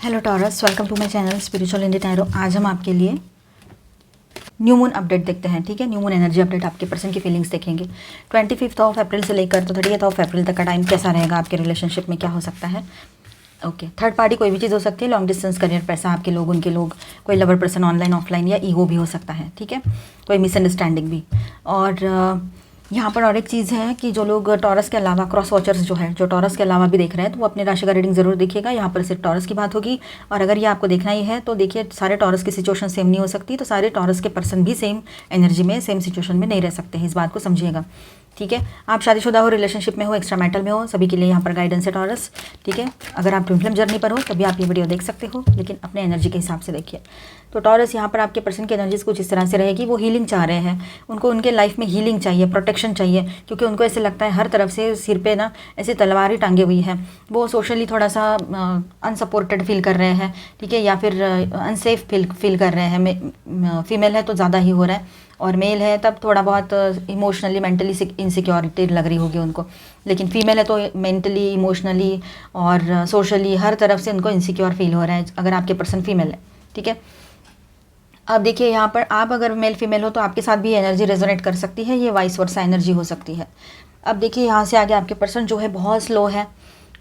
Hello Taurus, welcome to my channel spiritual Indian tarot. आज हम आपके लिए न्यू मून अपडेट देखते हैं। ठीक है, न्यू मून एनर्जी अपडेट, आपके पर्सन की फीलिंग्स देखेंगे 25 ऑफ अप्रैल से लेकर तो 30 ऑफ अप्रैल तक का टाइम कैसा रहेगा, आपके रिलेशनशिप में क्या हो सकता है। ओके, थर्ड पार्टी कोई भी चीज़ हो सकती है, लॉन्ग डिस्टेंस, करियर, पैसा, आपके लोग, उनके लोग, कोई लवर पर्सन ऑनलाइन ऑफलाइन या ईगो भी हो सकता है। ठीक है, कोई मिसअंडरस्टैंडिंग भी। और यहाँ पर और एक चीज़ है कि जो लोग टॉरस के अलावा, क्रॉस वॉचर्स जो है, जो टॉरस के अलावा भी देख रहे हैं, तो वो अपने राशि का रीडिंग ज़रूर देखिएगा। यहाँ पर सिर्फ टॉरस की बात होगी। और अगर ये आपको देखना ही है तो देखिए, सारे टॉरस की सिचुएशन सेम नहीं हो सकती, तो सारे टॉरस के पर्सन भी सेम एनर्जी में, सेम सिचुएशन में नहीं रह सकते हैं। इस बात को समझिएगा। ठीक है, आप शादीशुदा हो, रिलेशनशिप में हो, एक्स्ट्रा मैरिटल में हो, सभी के लिए यहाँ पर गाइडेंस है टॉरस। ठीक है, अगर आप ट्विन फ्लेम जर्नी पर हो तभी आप ये वीडियो देख सकते हो, लेकिन अपने एनर्जी के हिसाब से देखिए। तो टॉरस, यहाँ पर आपके पर्सन की एनर्जीज कुछ इस तरह से रहेगी। वो हीलिंग चाह रहे हैं, उनको उनके लाइफ में हीलिंग चाहिए, प्रोटेक्शन चाहिए, क्योंकि उनको ऐसे लगता है हर तरफ से सिर पे ना ऐसे तलवार ही टांगी हुई है। वो सोशली थोड़ा सा अनसपोर्टेड फील कर रहे हैं। ठीक है, या फिर अनसेफ फील कर रहे हैं। फीमेल है तो ज़्यादा ही हो रहा है, और मेल है तब थोड़ा बहुत इमोशनली, मेंटली इनसिक्योरिटी लग रही होगी उनको। लेकिन फीमेल है तो मेंटली, इमोशनली और सोशली हर तरफ से उनको इनसिक्योर फील हो रहा है, अगर आपके पर्सन फीमेल है। ठीक है, अब देखिए यहाँ पर आप अगर मेल फीमेल हो तो आपके साथ भी एनर्जी रेजोनेट कर सकती है, ये वाइस वर्सा एनर्जी हो सकती है। अब देखिए यहाँ से आगे आपके पर्सन जो है बहुत स्लो है,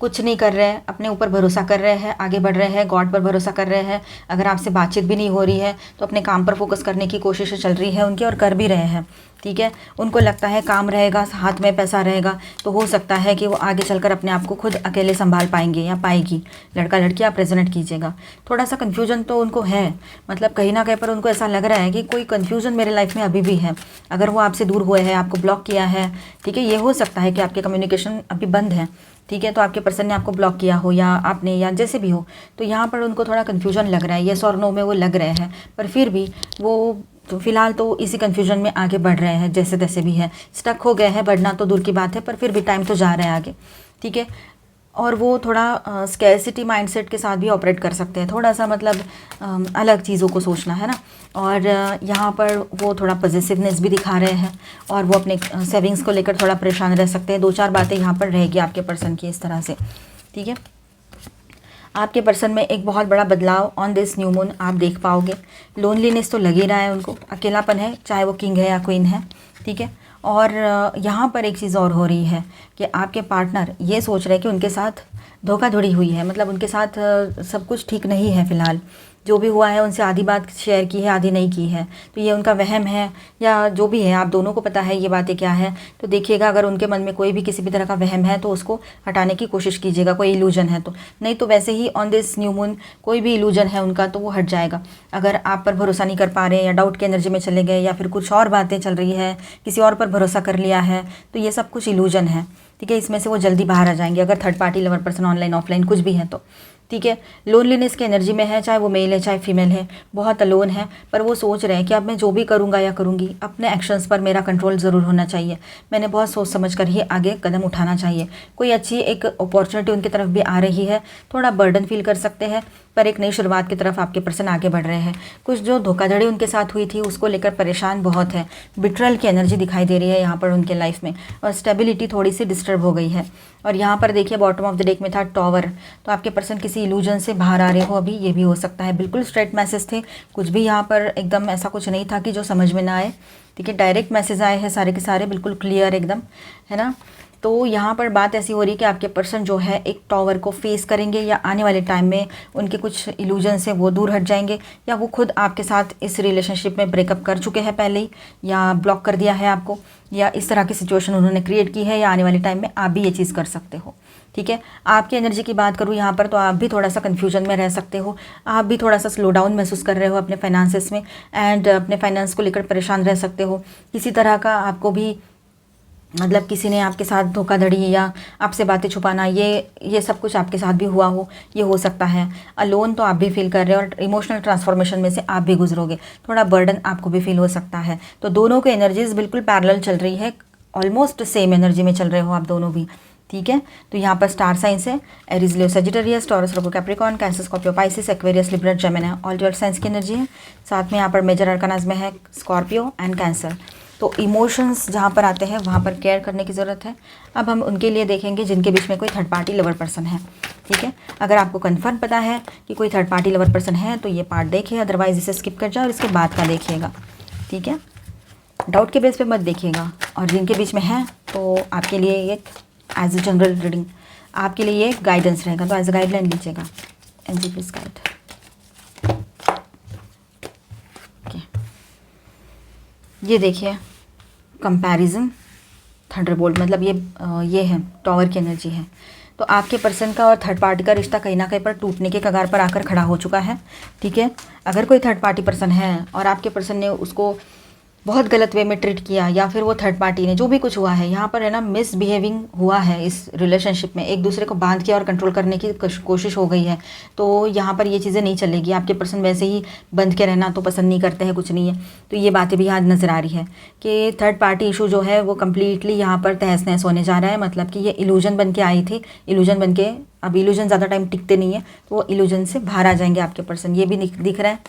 कुछ नहीं कर रहे हैं, अपने ऊपर भरोसा कर रहे हैं, आगे बढ़ रहे हैं, गॉड पर भरोसा कर रहे हैं। अगर आपसे बातचीत भी नहीं हो रही है तो अपने काम पर फोकस करने की कोशिश चल रही है उनकी, और कर भी रहे हैं। ठीक है, उनको लगता है काम रहेगा, हाथ में पैसा रहेगा, तो हो सकता है कि वो आगे चलकर अपने आप को खुद अकेले संभाल पाएंगे या पाएगी। लड़का लड़की आप रेजोनेट कीजिएगा। थोड़ा सा कन्फ्यूजन तो उनको है, मतलब कहीं ना कहीं पर उनको ऐसा लग रहा है कि कोई कन्फ्यूजन मेरे लाइफ में अभी भी है। अगर वो आपसे दूर हुए हैं, आपको ब्लॉक किया है, ठीक है, ये हो सकता है कि आपके कम्युनिकेशन अभी बंद है। ठीक है, तो आपके पर्सन ने आपको ब्लॉक किया हो या आपने, या जैसे भी हो, तो यहाँ पर उनको थोड़ा कन्फ्यूजन लग रहा है। येस और नो में वो लग रहे हैं, पर फिर भी वो तो फिलहाल तो इसी कन्फ्यूजन में आगे बढ़ रहे हैं, जैसे तैसे भी है। स्टक हो गए हैं, बढ़ना तो दूर की बात है, पर फिर भी टाइम तो जा रहा है आगे। ठीक है, और वो थोड़ा स्कैरसिटी माइंडसेट के साथ भी ऑपरेट कर सकते हैं, थोड़ा सा मतलब अलग चीज़ों को सोचना है ना। और यहाँ पर वो थोड़ा पॉजिटिवनेस भी दिखा रहे हैं, और वो अपने सेविंग्स को लेकर थोड़ा परेशान रह सकते हैं। 2-4 बातें यहाँ पर रहेगी आपके पर्सन की इस तरह से। ठीक है, आपके पर्सन में एक बहुत बड़ा बदलाव ऑन दिस न्यू मून आप देख पाओगे। लोनलीनेस तो लग ही रहा है उनको, अकेलापन है, चाहे वो किंग है या क्वीन है। ठीक है, और यहाँ पर एक चीज़ और हो रही है कि आपके पार्टनर ये सोच रहे हैं कि उनके साथ धोखाधड़ी हुई है, मतलब उनके साथ सब कुछ ठीक नहीं है फिलहाल। जो भी हुआ है उनसे आधी बात शेयर की है, आधी नहीं की है, तो ये उनका वहम है या जो भी है, आप दोनों को पता है ये बातें क्या है। तो देखिएगा, अगर उनके मन में कोई भी किसी भी तरह का वहम है तो उसको हटाने की कोशिश कीजिएगा, कोई इल्यूजन है तो। नहीं तो वैसे ही ऑन दिस न्यू मून कोई भी इल्यूजन है उनका तो वो हट जाएगा। अगर आप पर भरोसा नहीं कर पा रहे या डाउट की एनर्जी में चले गए, या फिर कुछ और बातें चल रही है, किसी और पर भरोसा कर लिया है, तो ये सब कुछ इल्यूजन है। ठीक है, इसमें से वो जल्दी बाहर आ जाएंगे, अगर third party, lover person, online offline कुछ भी है तो। ठीक है, लोनलीनेस की एनर्जी में है, चाहे वो मेल है चाहे फीमेल है, बहुत अलोन है, पर वो सोच रहे हैं कि अब मैं जो भी करूँगा या करूँगी, अपने एक्शंस पर मेरा कंट्रोल ज़रूर होना चाहिए। मैंने बहुत सोच समझ कर ही आगे कदम उठाना चाहिए। कोई अच्छी एक अपॉर्चुनिटी उनकी तरफ भी आ रही है, थोड़ा बर्डन फील कर सकते हैं, पर एक नई शुरुआत की तरफ आपके पर्सन आगे बढ़ रहे हैं। कुछ जो धोखाधड़ी उनके साथ हुई थी उसको लेकर परेशान बहुत है। बिट्रल की एनर्जी दिखाई दे रही है यहाँ पर उनके लाइफ में, और स्टेबिलिटी थोड़ी सी डिस्टर्ब हो गई है। और यहाँ पर देखिए, बॉटम ऑफ द डेक में था टॉवर, तो आपके पर्सन किसी इल्यूजन से बाहर आ रहे हो अभी, ये भी हो सकता है। बिल्कुल स्ट्रेट मैसेज थे, कुछ भी यहाँ पर एकदम ऐसा कुछ नहीं था कि जो समझ में ना आए। ठीक है, डायरेक्ट मैसेज आए हैं सारे के सारे, बिल्कुल क्लियर एकदम, है ना। तो यहाँ पर बात ऐसी हो रही है कि आपके पर्सन जो है एक टॉवर को फेस करेंगे, या आने वाले टाइम में उनके कुछ इल्यूजन से वो दूर हट जाएंगे, या वो खुद आपके साथ इस रिलेशनशिप में ब्रेकअप कर चुके हैं पहले ही, या ब्लॉक कर दिया है आपको, या इस तरह की सिचुएशन उन्होंने क्रिएट की है, या आने वाले टाइम में आप भी ये चीज़ कर सकते हो। ठीक है, आपकी एनर्जी की बात करूँ यहाँ पर, तो आप भी थोड़ा सा कन्फ्यूजन में रह सकते हो, आप भी थोड़ा सा स्लो डाउन महसूस कर रहे हो अपने फाइनेंसेस में, एंड अपने फाइनेंस को लेकर परेशान रह सकते हो। किसी तरह का आपको भी, मतलब किसी ने आपके साथ धोखाधड़ी या आपसे बातें छुपाना, ये सब कुछ आपके साथ भी हुआ हो, ये हो सकता है। अलोन तो आप भी फील कर रहे हो, और इमोशनल ट्रांसफॉर्मेशन में से आप भी गुजरोगे, थोड़ा बर्डन आपको भी फील हो सकता है। तो दोनों की एनर्जीज बिल्कुल पैरेलल चल रही है, ऑलमोस्ट सेम एनर्जी में चल रहे हो आप दोनों भी। ठीक है, तो यहाँ पर स्टार साइंस है Aries, Leo, Sagittarius, Taurus, Virgo, Capricorn, Cancer, Scorpio, Pisces, Aquarius, Libra, Gemini, all 12 signs की एनर्जी है। साथ में यहाँ पर मेजर अरकानाज में है स्कॉर्पियो एंड कैंसर। तो इमोशंस जहाँ पर आते हैं वहाँ पर केयर करने की ज़रूरत है। अब हम उनके लिए देखेंगे जिनके बीच में कोई थर्ड पार्टी लवर पर्सन है, ठीक है। अगर आपको कन्फर्म पता है कि कोई थर्ड पार्टी लवर पर्सन है तो ये पार्ट देखिए, अदरवाइज इसे स्किप कर जाओ और इसके बाद का देखिएगा, ठीक है। डाउट के बेस पे मत देखिएगा। और जिनके बीच में है तो आपके लिए एक एज ए जनरल रीडिंग, आपके लिए ये गाइडेंस रहेगा, तो एज ए गाइडलाइन लीजिएगा। Energy please guide. ये देखिए कंपैरिजन, थंडरबोल्ट, मतलब ये है टॉवर की एनर्जी है। तो आपके पर्सन का और थर्ड पार्टी का रिश्ता कहीं ना कहीं पर टूटने के कगार पर आकर खड़ा हो चुका है, ठीक है। अगर कोई थर्ड पार्टी पर्सन है और आपके पर्सन ने उसको बहुत गलत वे में ट्रीट किया, या फिर वो थर्ड पार्टी ने, जो भी कुछ हुआ है यहाँ पर है ना, मिसबिहेविंग हुआ है इस रिलेशनशिप में, एक दूसरे को बांध के और कंट्रोल करने की कोशिश हो गई है, तो यहाँ पर ये चीज़ें नहीं चलेगी। आपके पर्सन वैसे ही बंध के रहना तो पसंद नहीं करते हैं, कुछ नहीं है। तो ये बातें भी यहाँ नज़र आ रही है कि थर्ड पार्टी इशू जो है वो कम्प्लीटली यहाँ पर तहस नहस होने जा रहा है। मतलब कि ये इल्यूजन बन के आई थी, इल्यूजन बन के, अब इल्यूजन ज़्यादा टाइम टिकते नहीं है, तो वो इल्यूजन से बाहर आ जाएंगे आपके पर्सन। ये भी दिख रहा है,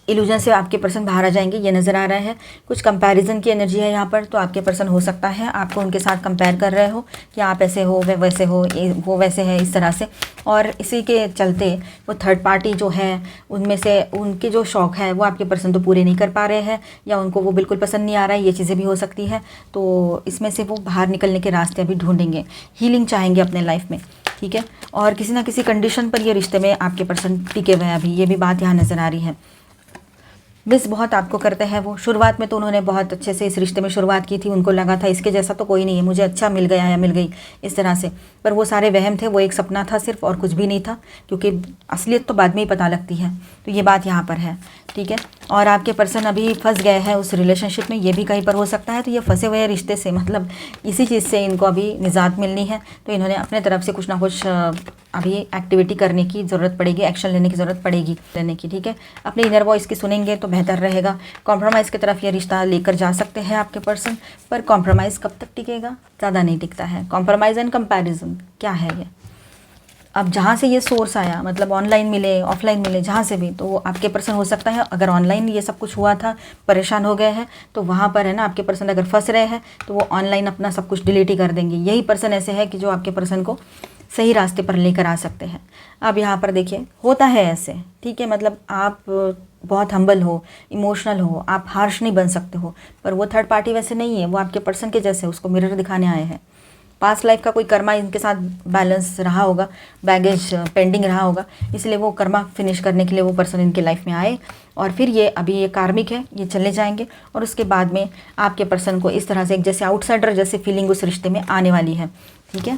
इल्यूजन से आपके पर्सन बाहर आ जाएंगे, ये नज़र आ रहा है। कुछ कंपैरिजन की एनर्जी है यहाँ पर, तो आपके पर्सन हो सकता है आपको उनके साथ कंपेयर कर रहे हो कि आप ऐसे हो, वे वैसे हो, वो वैसे है, इस तरह से। और इसी के चलते वो थर्ड पार्टी जो है उनमें से उनके जो शौक़ है वो आपके पर्सन तो पूरे नहीं कर पा रहे हैं, या उनको वो बिल्कुल पसंद नहीं आ रहा है, ये चीज़ें भी हो सकती है। तो इसमें से वो बाहर निकलने के रास्ते अभी ढूंढेंगे, हीलिंग चाहेंगे अपने लाइफ में, ठीक है। और किसी ना किसी कंडीशन पर ये रिश्ते में आपके पर्सन टिके हुए हैं अभी, ये भी बात यहाँ नज़र आ रही है। मिस बहुत आपको करते हैं वो। शुरुआत में तो उन्होंने बहुत अच्छे से इस रिश्ते में शुरुआत की थी, उनको लगा था इसके जैसा तो कोई नहीं है, मुझे अच्छा मिल गया या मिल गई, इस तरह से। पर वो सारे वहम थे, वो एक सपना था सिर्फ, और कुछ भी नहीं था, क्योंकि असलियत तो बाद में ही पता लगती है। तो ये बात यहाँ पर है, ठीक है। और आपके पर्सन अभी फंस गए हैं उस रिलेशनशिप में, ये भी कहीं पर हो सकता है। तो ये फंसे हुए रिश्ते से, मतलब इसी चीज़ से इनको अभी निजात मिलनी है, तो इन्होंने अपने तरफ से कुछ ना कुछ अभी एक्टिविटी करने की ज़रूरत पड़ेगी, एक्शन लेने की ज़रूरत पड़ेगी, ठीक है। अपने इनर वॉइस की सुनेंगे तो बेहतर रहेगा। कॉम्प्रोमाइज़ की तरफ ये रिश्ता लेकर जा सकते हैं आपके पर्सन, पर कॉम्प्रोमाइज़ कब तक टिकेगा? ज़्यादा नहीं टिकता है। कॉम्प्रोमाइज़ एंड कंपैरिजन क्या है ये? अब जहाँ से ये सोर्स आया, मतलब ऑनलाइन मिले, ऑफलाइन मिले, जहाँ से भी, तो वो आपके पर्सन हो सकता है। अगर ऑनलाइन ये सब कुछ हुआ था, परेशान हो गए हैं, तो वहाँ पर है ना, आपके पर्सन अगर फंस रहे हैं तो वो ऑनलाइन अपना सब कुछ डिलीट ही कर देंगे। यही पर्सन ऐसे है कि जो आपके पर्सन को सही रास्ते पर लेकर आ सकते हैं। अब यहाँ पर देखिए होता है ऐसे, ठीक है। मतलब आप बहुत हम्बल हो, इमोशनल हो, आप हार्श नहीं बन सकते हो, पर वो थर्ड पार्टी वैसे नहीं है, वो आपके पर्सन के जैसे उसको मिरर दिखाने आए हैं। पास्ट लाइफ का कोई कर्मा इनके साथ बैलेंस रहा होगा, बैगेज पेंडिंग रहा होगा, इसलिए वो कर्मा फिनिश करने के लिए वो पर्सन इनके लाइफ में आए। और फिर ये अभी ये कार्मिक है, ये चले जाएंगे, और उसके बाद में आपके पर्सन को इस तरह से एक जैसे आउटसाइडर जैसे फीलिंग उस रिश्ते में आने वाली है, ठीक है।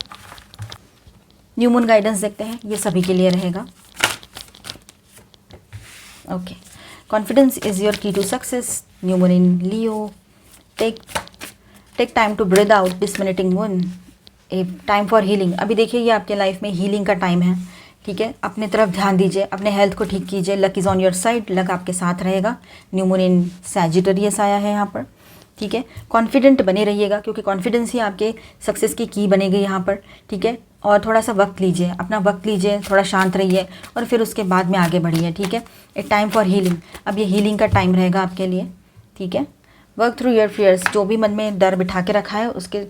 न्यू मून गाइडेंस देखते हैं, ये सभी के लिए रहेगा। Okay, confidence is your key to success. New moon in Leo. Take time to breathe out this minting moon. A time for healing. अभी देखिए ये आपके लाइफ में हीलिंग का टाइम है, ठीक है। अपने तरफ ध्यान दीजिए, अपने हेल्थ को ठीक कीजिए। Luck is on your side, luck आपके साथ रहेगा। न्यू मून इन सैजिटेरियस आया है यहाँ पर, ठीक है। कॉन्फिडेंट बने रहिएगा, क्योंकि कॉन्फिडेंस ही आपके सक्सेस की बनेगी यहाँ पर, ठीक है। और थोड़ा सा वक्त लीजिए, अपना वक्त लीजिए, थोड़ा शांत रहिए, और फिर उसके बाद में आगे बढ़िए, ठीक है। ए टाइम फॉर हीलिंग। अब ये हीलिंग का टाइम रहेगा आपके लिए, ठीक है। Work through your fears. जो भी मन में डर बिठा के रखा है उसके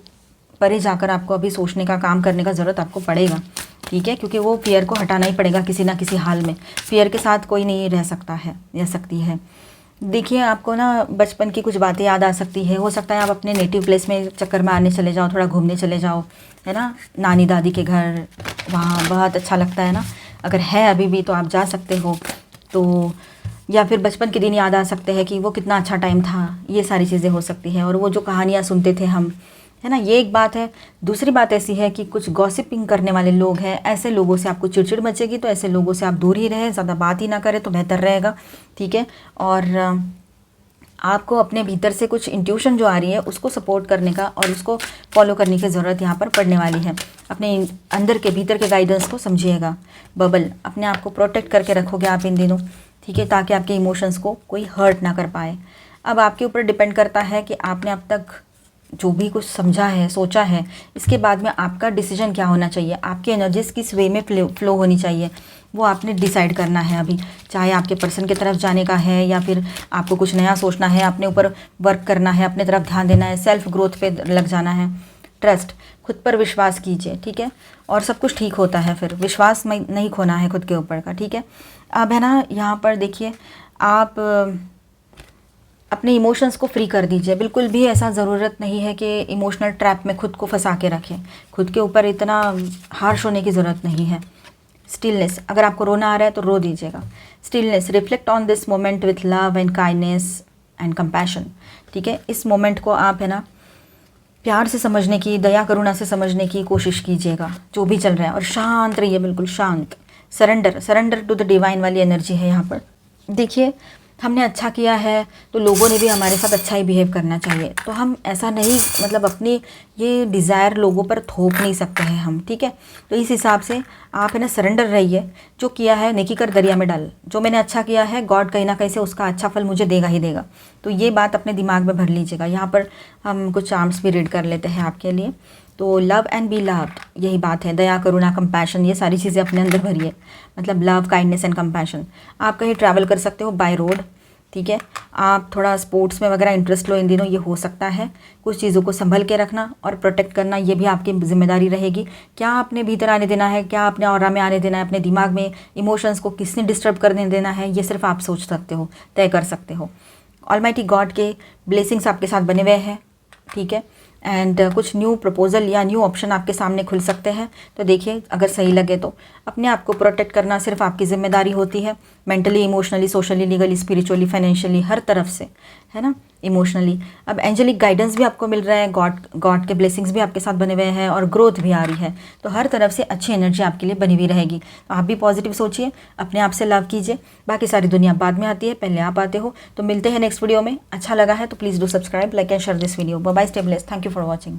परे जाकर आपको अभी सोचने का, काम करने का ज़रूरत आपको पड़ेगा, ठीक है। क्योंकि वो फियर को हटाना ही पड़ेगा किसी ना किसी हाल में। फियर के साथ कोई नहीं रह सकता है या सकती है। देखिए आपको ना बचपन की कुछ बातें याद आ सकती है। हो सकता है आप अपने नेटिव प्लेस में चक्कर मारने चले जाओ, थोड़ा घूमने चले जाओ, है ना, नानी दादी के घर, वहाँ बहुत अच्छा लगता है ना। अगर है अभी भी तो आप जा सकते हो। तो या फिर बचपन के दिन याद आ सकते हैं कि वो कितना अच्छा टाइम था, ये सारी चीज़ें हो सकती हैं। और वो जो कहानियाँ सुनते थे हम, है ना, ये एक बात है। दूसरी बात ऐसी है कि कुछ गॉसिपिंग करने वाले लोग हैं, ऐसे लोगों से आपको चिड़चिड़ मचेगी, तो ऐसे लोगों से आप दूर ही रहें, ज़्यादा बात ही ना करें तो बेहतर रहेगा, ठीक है। और आपको अपने भीतर से कुछ इंट्यूशन जो आ रही है उसको सपोर्ट करने का और उसको फॉलो करने की ज़रूरत यहाँ पर पड़ने वाली है। अपने अंदर के भीतर के गाइडेंस को समझिएगा। बबल, अपने आप को प्रोटेक्ट करके रखोगे आप इन दिनों, ठीक है, ताकि आपके इमोशंस को कोई हर्ट ना कर पाए। अब आपके ऊपर डिपेंड करता है कि आपने अब तक जो भी कुछ समझा है, सोचा है, इसके बाद में आपका डिसीजन क्या होना चाहिए, आपकी एनर्जीज किस वे में फ्लो होनी चाहिए। वो आपने डिसाइड करना है अभी, चाहे आपके पर्सन की तरफ जाने का है या फिर आपको कुछ नया सोचना है, अपने ऊपर वर्क करना है, अपने तरफ ध्यान देना है, सेल्फ ग्रोथ पे लग जाना है। ट्रस्ट, खुद पर विश्वास कीजिए, ठीक है, और सब कुछ ठीक होता है, फिर विश्वास नहीं खोना है खुद के ऊपर का, ठीक है। अब है ना यहाँ पर देखिए, आप अपने इमोशंस को फ्री कर दीजिए। बिल्कुल भी ऐसा ज़रूरत नहीं है कि इमोशनल ट्रैप में खुद को फंसा के रखें, खुद के ऊपर इतना हार्श होने की ज़रूरत नहीं है। स्टिलनेस, अगर आपको रोना आ रहा है तो रो दीजिएगा। Stillness, reflect on this moment with love and kindness and compassion, ठीक है। इस मोमेंट को आप है ना प्यार से समझने की, दया करुणा से समझने की कोशिश कीजिएगा जो भी चल रहा है, और शांत रहिए, बिल्कुल शांत। सरेंडर टू द डिवाइन वाली एनर्जी है यहाँ पर। देखिए, हमने अच्छा किया है तो लोगों ने भी हमारे साथ अच्छा ही बिहेव करना चाहिए, तो हम ऐसा नहीं, मतलब अपनी ये डिज़ायर लोगों पर थोप नहीं सकते हैं हम, ठीक है। तो इस हिसाब से आप है ना सरेंडर रहिए। जो किया है नेकी कर दरिया में डाल, जो मैंने अच्छा किया है गॉड कहीं ना कहीं से उसका अच्छा फल मुझे देगा ही देगा। तो ये बात अपने दिमाग में भर लीजिएगा। यहाँ पर हम कुछ चार्म्स भी रीड कर लेते हैं आपके लिए। तो लव एंड बी लव्ड, यही बात है, दया करुणा कंपैशन, ये सारी चीज़ें अपने अंदर भरिए, मतलब लव, काइंडनेस एंड कंपैशन। आप कहीं ट्रैवल कर सकते हो बाय रोड, ठीक है। आप थोड़ा स्पोर्ट्स में वगैरह इंटरेस्ट लो इन दिनों, ये हो सकता है। कुछ चीज़ों को संभल के रखना और प्रोटेक्ट करना, ये भी आपकी जिम्मेदारी रहेगी। क्या आपने भीतर आने देना है, क्या आपने ऑरा में आने देना है, अपने दिमाग में इमोशंस को किसने डिस्टर्ब करने देना है, ये सिर्फ आप सोच सकते हो, तय कर सकते हो। ऑलमाइटी गॉड के ब्लेसिंग्स आपके साथ बने हुए हैं, ठीक है। एंड कुछ न्यू प्रपोजल या न्यू ऑप्शन आपके सामने खुल सकते हैं। तो देखिए, अगर सही लगे तो अपने आप को प्रोटेक्ट करना सिर्फ आपकी जिम्मेदारी होती है, mentally, emotionally, socially, legally, spiritually, financially, हर तरफ से, है ना, इमोशनली। अब एंजेलिक गाइडेंस भी आपको मिल रहा है, गॉड के ब्लेसिंग्स भी आपके साथ बने हुए हैं, और ग्रोथ भी आ रही है। तो हर तरफ से अच्छी एनर्जी आपके लिए बनी हुई रहेगी। तो आप भी पॉजिटिव सोचिए, अपने आप से लव कीजिए। बाकी सारी दुनिया बाद में आती है, पहले आप आते हो। तो मिलते हैं नेक्स्ट वीडियो में। अच्छा लगा है तो please do subscribe, like and share this video. Bye bye, stay blessed, thank you for watching.